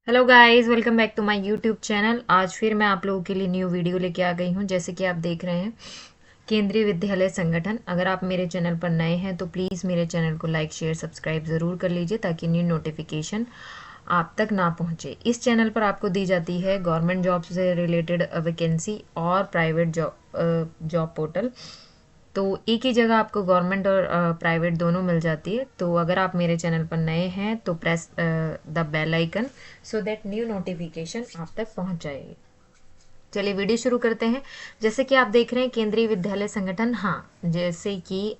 Hello guys, welcome back to my YouTube channel. आज फिर मैं आप लोगों के लिए न्यू वीडियो लेके आ गई हूँ। जैसे कि आप देख रहे हैं, केंद्रीय विद्यालय संगठन। अगर आप मेरे चैनल पर नए हैं तो प्लीज़ मेरे चैनल को लाइक शेयर सब्सक्राइब ज़रूर कर लीजिए ताकि न्यू नोटिफिकेशन आप तक ना पहुँचे। इस चैनल पर आपको दी जाती है गवर्नमेंट जॉब से रिलेटेड वैकेंसी और प्राइवेट जॉब पोर्टल। तो एक ही जगह आपको गवर्नमेंट और प्राइवेट दोनों मिल जाती है। तो अगर आप मेरे चैनल पर नए हैं तो press the bell icon so that new notification आप तक पहुंच जाएगी। चलिए वीडियो शुरू करते हैं। जैसे कि आप देख रहे हैं, केंद्रीय विद्यालय संगठन। हाँ, जैसे कि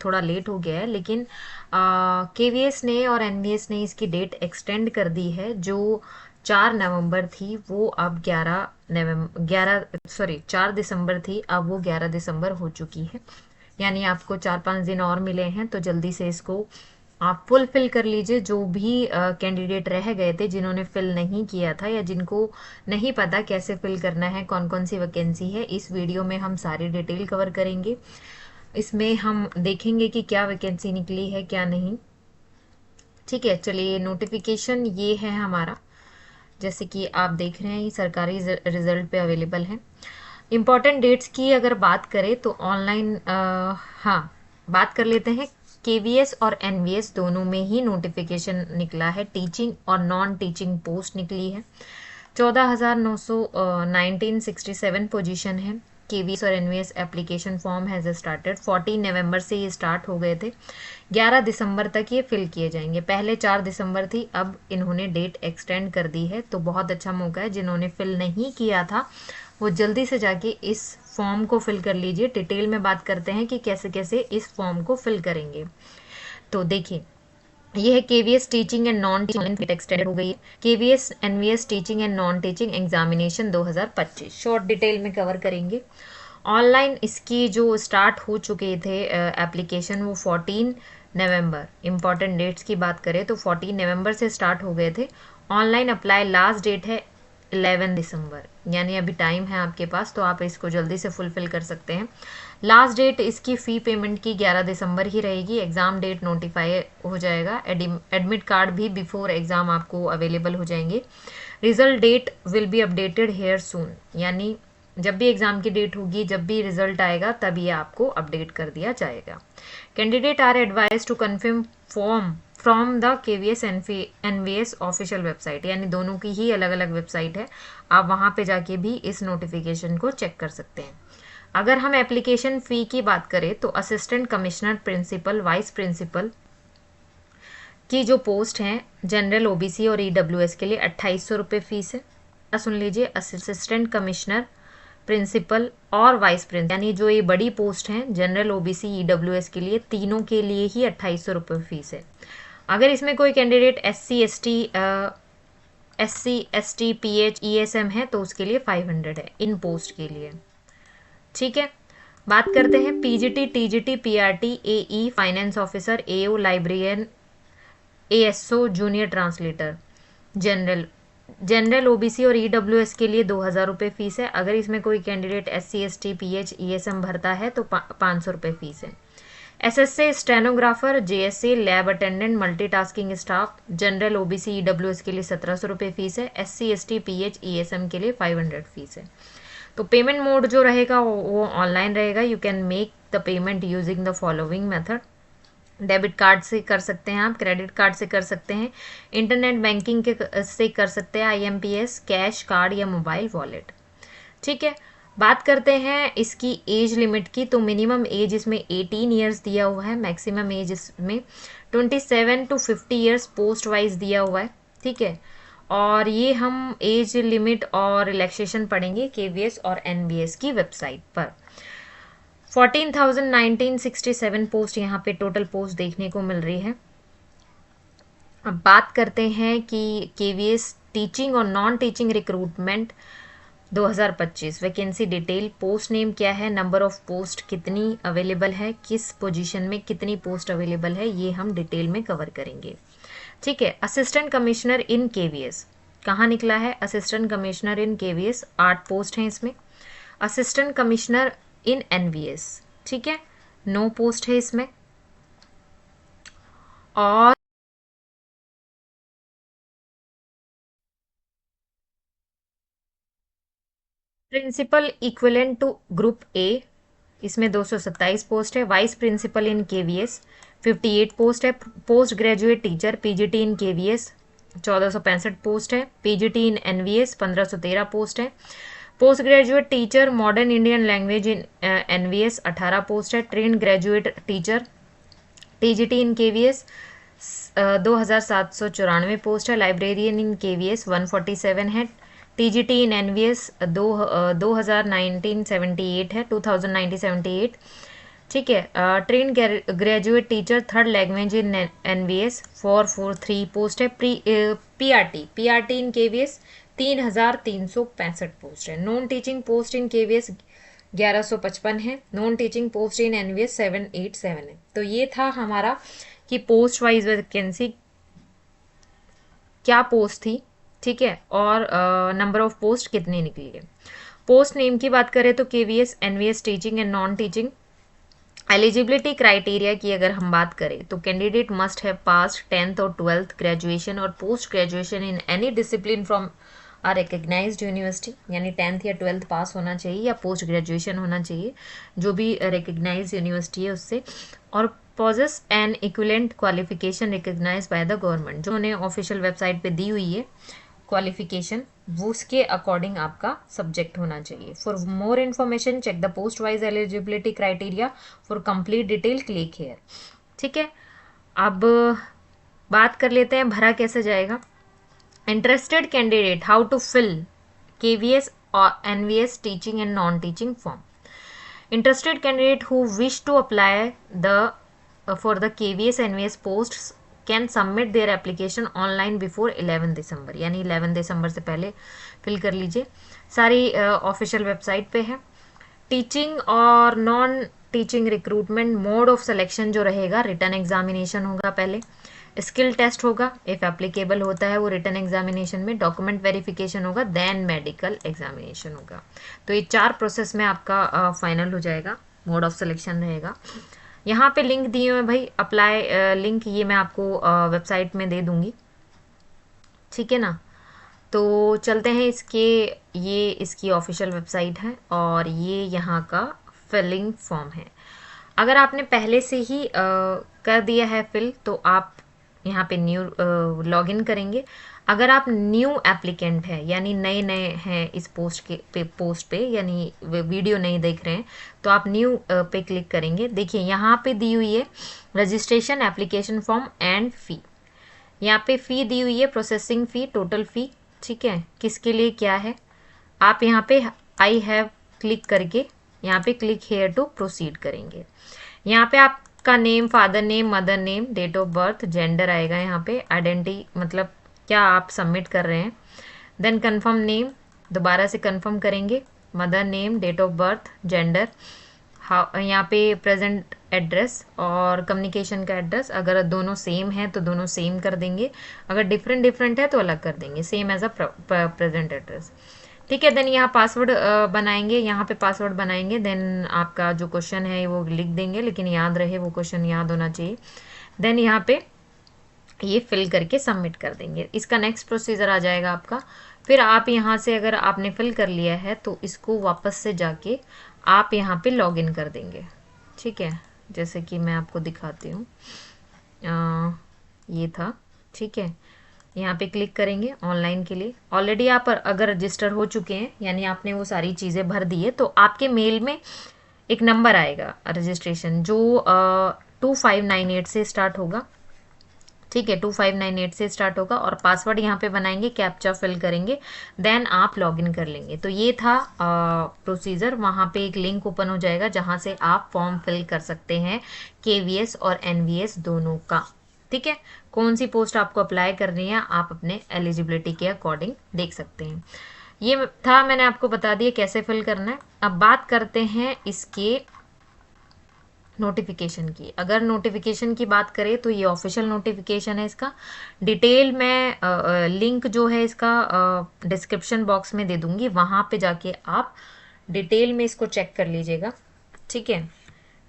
थोड़ा लेट हो गया है, लेकिन केवीएस ने और एनवीएस ने इसकी डेट एक्सटेंड कर दी है। जो 4 नवंबर थी वो अब 11 नवंबर 11 सॉरी 4 दिसंबर थी, अब वो 11 दिसंबर हो चुकी है। यानी आपको 4-5 दिन और मिले हैं, तो जल्दी से इसको आप फुलफिल कर लीजिए। जो भी कैंडिडेट रह गए थे, जिन्होंने फिल नहीं किया था या जिनको नहीं पता कैसे फिल करना है, कौन कौन सी वैकेंसी है, इस वीडियो में हम सारी डिटेल कवर करेंगे। इसमें हम देखेंगे कि क्या वैकेंसी निकली है क्या नहीं। ठीक है, चलिए नोटिफिकेशन ये है हमारा। जैसे कि आप देख रहे हैं, ये सरकारी रिजल्ट पे अवेलेबल है। इम्पॉर्टेंट डेट्स की अगर बात करें तो ऑनलाइन, हाँ, बात कर लेते हैं। केवीएस और एनवीएस दोनों में ही नोटिफिकेशन निकला है। टीचिंग और नॉन टीचिंग पोस्ट निकली है। 14,967 पोजीशन है। केवीएस और NVS application form has started. 14 नवंबर से ये स्टार्ट हो गए थे। 11 दिसंबर तक ये फिल किए जाएंगे। पहले 4 दिसंबर थी, अब इन्होंने डेट एक्सटेंड कर दी है। तो बहुत अच्छा मौका है, जिन्होंने फिल नहीं किया था वो जल्दी से जाके इस फॉर्म को फिल कर लीजिए। डिटेल में बात करते हैं कि कैसे कैसे इस फॉर्म को फिल करेंगे। तो देखिए, ये है KVS teaching and non teaching extend हो गई है। KVS NVS teaching and non teaching examination 2025 short detail में कवर करेंगे। ऑनलाइन इसकी जो स्टार्ट हो चुके थे एप्लीकेशन, वो 14 नवंबर। इंपॉर्टेंट डेट्स की बात करें तो 14 नवंबर से स्टार्ट हो गए थे। ऑनलाइन अप्लाई लास्ट डेट है 11 दिसंबर, यानी अभी टाइम है आपके पास, तो आप इसको जल्दी से फुलफिल कर सकते हैं। लास्ट डेट इसकी फ़ी पेमेंट की 11 दिसंबर ही रहेगी। एग्ज़ाम डेट नोटिफाई हो जाएगा। एडमिट कार्ड भी बिफोर एग्ज़ाम आपको अवेलेबल हो जाएंगे। Result date will be updated here soon, यानी जब भी एग्ज़ाम की डेट होगी, जब भी रिजल्ट आएगा, तभी आपको अपडेट कर दिया जाएगा। Candidate are advised to confirm form from the KVS NVS official website, यानी दोनों की ही अलग अलग वेबसाइट है। आप वहाँ पे जाके भी इस नोटिफिकेशन को चेक कर सकते हैं। अगर हम एप्लीकेशन फ़ी की बात करें तो assistant commissioner, principal, vice principal की जो पोस्ट हैं जनरल, ओबीसी और ईडब्ल्यूएस के लिए 2800 रुपये फीस है। सुन लीजिए, असिस्टेंट कमिश्नर, प्रिंसिपल और वाइस प्रिंसिपल, यानी जो ये बड़ी पोस्ट हैं जनरल, ओबीसी, ईडब्ल्यूएस के लिए, तीनों के लिए ही 2800 रुपये फीस है। अगर इसमें कोई candidate S C S T PH ESM है तो उसके लिए 500 है इन पोस्ट के लिए। ठीक है, बात करते हैं PGT, TGT, PRT, AE, finance officer, AO, librarian, ASO, junior translator. General general, OBC और ईडब्ल्यूएस के लिए 2000 रुपये फीस है। अगर इसमें कोई candidate SC, ST, PH, ESM भरता है तो 500 रुपये फीस है। SSA, stenographer, JSA, lab attendant, multitasking staff, general, OBC, EWS के लिए 1700 रुपये फीस है। एससी, एसटी, पीएच, ईएसएम के लिए 500 फीस है। तो पेमेंट मोड जो रहेगा वो ऑनलाइन रहेगा। You can make the payment using the following method. Debit card से कर सकते हैं आप, क्रेडिट कार्ड से कर सकते हैं, इंटरनेट बैंकिंग के से कर सकते हैं, आईएमपीएस, कैश, कार्ड या मोबाइल वॉलेट। ठीक है, बात करते हैं इसकी एज लिमिट की। तो मिनिमम एज इसमें 18 ईयर्स दिया हुआ है, मैक्सिमम एज इसमें 27 to 50 ईयर्स पोस्ट वाइज दिया हुआ है। ठीक है, और ये हम एज लिमिट और रिलैक्सेशन पढ़ेंगे केवीएस और एनबीएस की वेबसाइट पर। 14,967 पोस्ट यहाँ पे टोटल पोस्ट देखने को मिल रही है। अब बात करते हैं कि केवीएस टीचिंग और non teaching recruitment 2025 vacancy detail. Post name क्या है, नंबर ऑफ पोस्ट कितनी अवेलेबल है, किस पोजीशन में कितनी पोस्ट अवेलेबल है, ये हम डिटेल में कवर करेंगे। ठीक है, असिस्टेंट कमिश्नर इन केवीएस कहाँ निकला है? असिस्टेंट कमिश्नर इन केवीएस 8 पोस्ट हैं इसमें। असिस्टेंट कमिश्नर इन एनवीएस, ठीक है, 9 पोस्ट है इसमें। और principal equivalent to group A, इसमें 227 पोस्ट है। Vice principal in KVS 58 post है। Post graduate teacher PGT in KVS 1465 post है। पीजीटी इन एनवीएस 1513 पोस्ट है। Post graduate teacher modern Indian language in NVS 18 post है। Train graduate teacher TGT in KVS 2794 post है। Librarian in KVS 147 है। TGT इन NVS 2019-78 है, 2019-78। ठीक है। Train graduate teacher third language in NVS 443 post है। PRT in KVS 3365 post है। Non teaching post in KVS 1155 है। Non teaching post in NVS 787 है। तो ये था हमारा कि पोस्ट वाइज वैकेंसी क्या पोस्ट थी, ठीक है, और नंबर ऑफ पोस्ट कितनी निकली है। पोस्ट नेम की बात करें तो KVS NVS teaching and non teaching. Eligibility criteria की अगर हम बात करें तो candidate must have passed 10th और 12th ग्रेजुएशन और post graduation in any discipline from a recognized university, यानी 10th या 12th पास होना चाहिए या पोस्ट ग्रेजुएशन होना चाहिए जो भी रिकग्नाइज यूनिवर्सिटी है उससे, और possess an equivalent qualification recognized by the government, जो उन्हें ऑफिशियल वेबसाइट पे दी हुई है क्वालिफिकेशन, वो उसके अकॉर्डिंग आपका सब्जेक्ट होना चाहिए। For more information check the post wise eligibility criteria for complete detail, click here. ठीक है, अब बात कर लेते हैं भरा कैसे जाएगा। Interested candidate how to fill KVS और NVS teaching and non teaching form. Interested candidate who wish to apply for the KVS NVS posts can submit their application online before 11 दिसंबर, यानी 11 दिसंबर से पहले फिल कर लीजिए। सारी ऑफिशियल वेबसाइट पे है। Teaching और non teaching recruitment mode of selection जो रहेगा, रिटन एग्जामिनेशन होगा पहले, स्किल टेस्ट होगा इफ एप्लीकेबल होता है वो रिटन एग्जामिनेशन में, डॉक्यूमेंट वेरिफिकेशन होगा, देन मेडिकल एग्जामिनेशन होगा। तो ये 4 प्रोसेस में आपका फाइनल हो जाएगा, मोड ऑफ सिलेक्शन रहेगा। यहाँ पे लिंक दिए हुए भाई, अप्लाई लिंक ये मैं आपको वेबसाइट में दे दूंगी, ठीक है ना। तो चलते हैं ये इसकी ऑफिशियल वेबसाइट है और ये यहाँ का फिलिंग फॉर्म है। अगर आपने पहले से ही कर दिया है फिल तो आप यहाँ पे न्यू लॉगिन करेंगे। अगर आप न्यू एप्लीकेंट है यानी नए हैं इस पोस्ट पे यानी वीडियो नहीं देख रहे हैं तो आप न्यू पे क्लिक करेंगे। देखिए यहाँ पे दी हुई है रजिस्ट्रेशन एप्लीकेशन फॉर्म एंड फ़ी। यहाँ पे फ़ी दी हुई है, प्रोसेसिंग फ़ी, टोटल फ़ी, ठीक है, किसके लिए क्या है। आप यहाँ पे आई हैव क्लिक करके यहाँ पे क्लिक हेयर टू प्रोसीड करेंगे। यहाँ पे आपका name, father name, mother name, date of birth, gender आएगा यहाँ पे, आइडेंटिटी मतलब क्या आप सबमिट कर रहे हैं, देन कंफर्म नेम, दोबारा से कंफर्म करेंगे, mother name, date of birth, gender, यहाँ पे प्रेजेंट एड्रेस और कम्युनिकेशन का एड्रेस, अगर दोनों सेम है तो दोनों सेम कर देंगे, अगर डिफरेंट है तो अलग कर देंगे, same as a present address, ठीक है। देन यहाँ पासवर्ड बनाएंगे, यहाँ पे पासवर्ड बनाएंगे, देन आपका जो क्वेश्चन है वो लिख देंगे, लेकिन याद रहे वो क्वेश्चन याद होना चाहिए। देन यहाँ पे ये फिल करके सबमिट कर देंगे। इसका नेक्स्ट प्रोसीजर आ जाएगा आपका। फिर आप यहाँ से अगर आपने फिल कर लिया है तो इसको वापस से जाके आप यहाँ पे लॉगिन कर देंगे, ठीक है, जैसे कि मैं आपको दिखाती हूँ। ये था, ठीक है, यहाँ पे क्लिक करेंगे ऑनलाइन के लिए। ऑलरेडी आप अगर रजिस्टर हो चुके हैं यानी आपने वो सारी चीज़ें भर दी है तो आपके मेल में एक नंबर आएगा रजिस्ट्रेशन जो 2598 से स्टार्ट होगा, ठीक है, 2598 से स्टार्ट होगा और पासवर्ड यहाँ पे बनाएंगे, कैप्चा फिल करेंगे, देन आप लॉगिन कर लेंगे। तो ये था प्रोसीजर। वहाँ पे एक लिंक ओपन हो जाएगा जहाँ से आप फॉर्म फिल कर सकते हैं केवीएस और एनवीएस दोनों का, ठीक है। कौन सी पोस्ट आपको अप्लाई करनी है आप अपने एलिजिबिलिटी के अकॉर्डिंग देख सकते हैं। ये था, मैंने आपको बता दिया कैसे फिल करना है। अब बात करते हैं इसके नोटिफिकेशन की। अगर नोटिफिकेशन की बात करें तो ये ऑफिशियल नोटिफिकेशन है। इसका डिटेल मैं लिंक जो है इसका डिस्क्रिप्शन बॉक्स में दे दूंगी, वहाँ पे जाके आप डिटेल में इसको चेक कर लीजिएगा, ठीक है।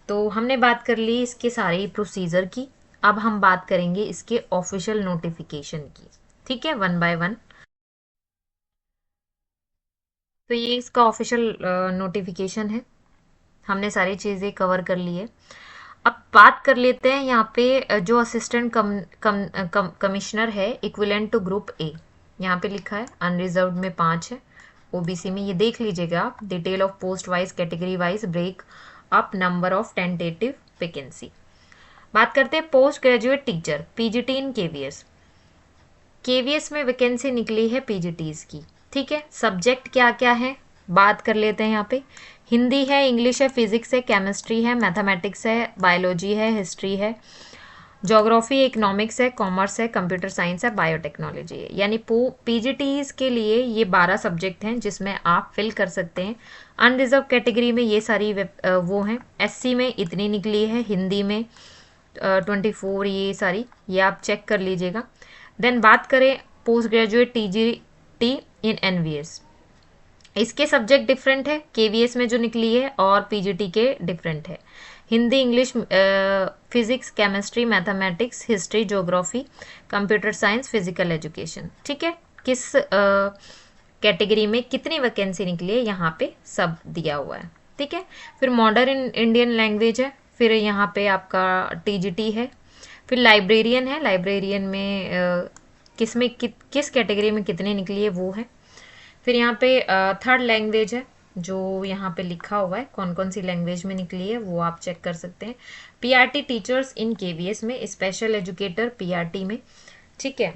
तो हमने बात कर ली इसके सारे प्रोसीजर की, अब हम बात करेंगे इसके ऑफिशियल नोटिफिकेशन की, ठीक है, वन बाय वन। तो ये इसका ऑफिशियल नोटिफिकेशन है। हमने सारी चीज़ें कवर कर ली है। अब बात कर लेते हैं यहाँ पे जो असिस्टेंट कमिश्नर है इक्विवेलेंट टू ग्रुप ए, यहाँ पे लिखा है अनरिजर्व्ड में 5 है, ओबीसी में ये देख लीजिएगा आप, detail of post wise category wise break up number of tentative vacancy. बात करते हैं post graduate teacher PGT in KVS. KVS में वैकेंसी निकली है पीजीटीज की, ठीक है। सब्जेक्ट क्या क्या है बात कर लेते हैं यहाँ पे। हिंदी है, इंग्लिश है, फिजिक्स है, केमिस्ट्री है, मैथमेटिक्स है, बायोलॉजी है, हिस्ट्री है, ज्योग्राफी, इकोनॉमिक्स है, कॉमर्स है, कंप्यूटर साइंस है, बायोटेक्नोलॉजी है। यानी पीजीटीज के लिए ये 12 सब्जेक्ट हैं जिसमें आप फिल कर सकते हैं। अनरिजर्व कैटेगरी में ये सारी वो हैं। एससी में इतनी निकली है, हिंदी में 24, ये सारी ये आप चेक कर लीजिएगा। देन बात करें पोस्ट ग्रेजुएट टीजीटी इन एनवीएस, इसके सब्जेक्ट डिफरेंट है, केवीएस में जो निकली है और पीजीटी के डिफरेंट है। Hindi, English, physics, chemistry, mathematics, history, geography, computer science, physical education, ठीक है। किस कैटेगरी में कितनी वैकेंसी निकली है यहाँ पे सब दिया हुआ है, ठीक है। फिर मॉडर्न इंडियन लैंग्वेज है, फिर यहाँ पे आपका टीजीटी है, फिर लाइब्रेरियन है, लाइब्रेरियन में किस कैटेगरी में कितनी निकली है वो है। फिर यहाँ पे थर्ड लैंग्वेज है जो यहाँ पे लिखा हुआ है कौन कौन सी लैंग्वेज में निकली है वो आप चेक कर सकते हैं। पीआरटी टीचर्स इन केवीएस में, स्पेशल एजुकेटर पीआरटी में, ठीक है।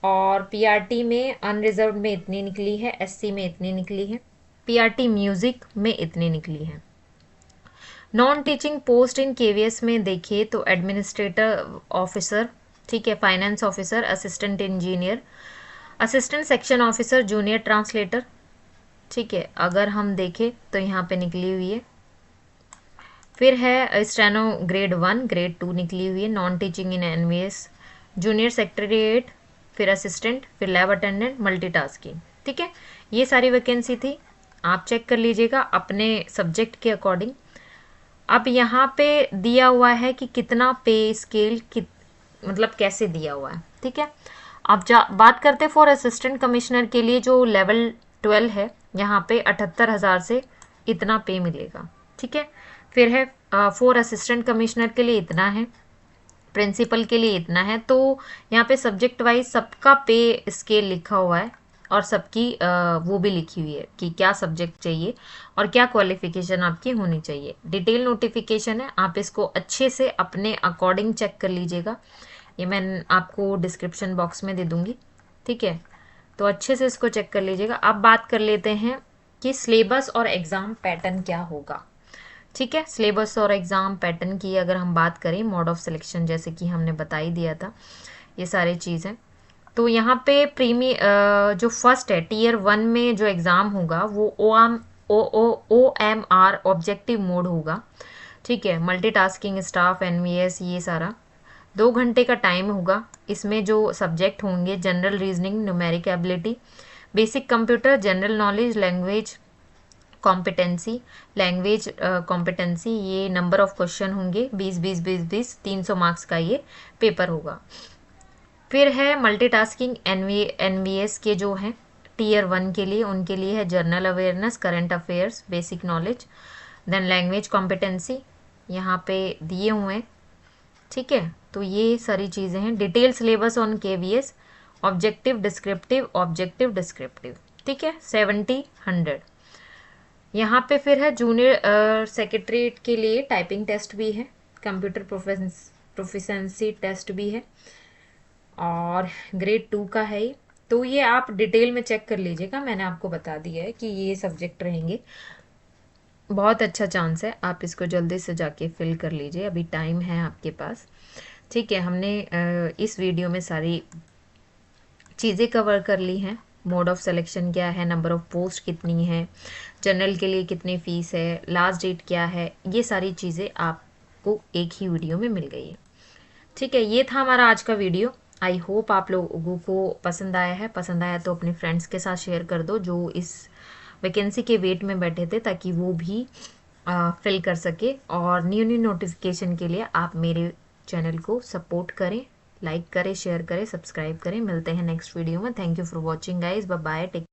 और पीआरटी में अनरिजर्व्ड में इतनी निकली है, एससी में इतनी निकली है, पीआरटी म्यूजिक में इतनी निकली है। Non teaching post in KVS में देखिए तो एडमिनिस्ट्रेटर ऑफिसर, ठीक है, finance officer, assistant engineer, assistant section officer, junior translator, ठीक है। अगर हम देखें तो यहाँ पे निकली हुई है। फिर है स्टेनो ग्रेड 1, ग्रेड 2 निकली हुई है, non teaching in NVS, junior secretariat, फिर असिस्टेंट, फिर लैब अटेंडेंट, मल्टीटास्किंग, ठीक है। ये सारी वैकेंसी थी, आप चेक कर लीजिएगा अपने सब्जेक्ट के अकॉर्डिंग। अब यहाँ पे दिया हुआ है कि कितना पे स्केल मतलब कैसे दिया हुआ है, ठीक है। अब बात करते हैं फॉर असिस्टेंट कमिश्नर के लिए जो लेवल 12 है, यहाँ पे 78,000 से इतना पे मिलेगा, ठीक है। फिर है फॉर असिस्टेंट कमिश्नर के लिए इतना है, प्रिंसिपल के लिए इतना है। तो यहाँ पे सब्जेक्ट वाइज सबका पे स्केल लिखा हुआ है और सबकी वो भी लिखी हुई है कि क्या सब्जेक्ट चाहिए और क्या क्वालिफिकेशन आपकी होनी चाहिए। डिटेल नोटिफिकेशन है, आप इसको अच्छे से अपने अकॉर्डिंग चेक कर लीजिएगा, ये मैं आपको डिस्क्रिप्शन बॉक्स में दे दूंगी, ठीक है। तो अच्छे से इसको चेक कर लीजिएगा। अब बात कर लेते हैं कि सिलेबस और एग्ज़ाम पैटर्न क्या होगा, ठीक है। सिलेबस और एग्ज़ाम पैटर्न की अगर हम बात करें, मोड ऑफ सिलेक्शन जैसे कि हमने बता ही दिया था, ये सारी चीज़ें। तो यहाँ पे जो फर्स्ट है टीयर 1 में जो एग्ज़ाम होगा वो OMR ऑब्जेक्टिव मोड होगा, ठीक है। मल्टीटास्किंग स्टाफ, एनवीएस, ये सारा 2 घंटे का टाइम होगा। इसमें जो सब्जेक्ट होंगे general reasoning, numeric ability, basic computer, general knowledge, language competency, language competency, ये नंबर ऑफ क्वेश्चन होंगे 20 300 मार्क्स का ये पेपर होगा। फिर है मल्टीटास्किंग एनवीएस के जो हैं टीयर 1 के लिए, उनके लिए है general awareness, current affairs, basic knowledge, then language competency यहाँ पे दिए हुए हैं, ठीक है। तो ये सारी चीज़ें हैं। Detail syllabus on KVS, objective descriptive, ठीक है, 70 100। यहाँ पे फिर है जूनियर सेक्रेटरीट के लिए टाइपिंग टेस्ट भी है, कंप्यूटर प्रोफिशेंसी टेस्ट भी है और ग्रेड 2 का है ये। तो ये आप डिटेल में चेक कर लीजिएगा, मैंने आपको बता दिया है कि ये सब्जेक्ट रहेंगे। बहुत अच्छा चांस है, आप इसको जल्दी से जाके फिल कर लीजिए, अभी टाइम है आपके पास, ठीक है। हमने इस वीडियो में सारी चीज़ें कवर कर ली हैं। मोड ऑफ सिलेक्शन क्या है, नंबर ऑफ पोस्ट कितनी है, जनरल के लिए कितनी फ़ीस है, लास्ट डेट क्या है, ये सारी चीज़ें आपको एक ही वीडियो में मिल गई है, ठीक है। ये था हमारा आज का वीडियो। आई होप आप लोगों को पसंद आया है। पसंद आया तो अपने फ्रेंड्स के साथ शेयर कर दो जो इस वैकेंसी के वेट में बैठे थे, ताकि वो भी फिल कर सके। और न्यू नोटिफिकेशन के लिए आप मेरे चैनल को सपोर्ट करें, लाइक करें, शेयर करें, सब्सक्राइब करें। मिलते हैं नेक्स्ट वीडियो में। Thank you for watching guys, bye bye, take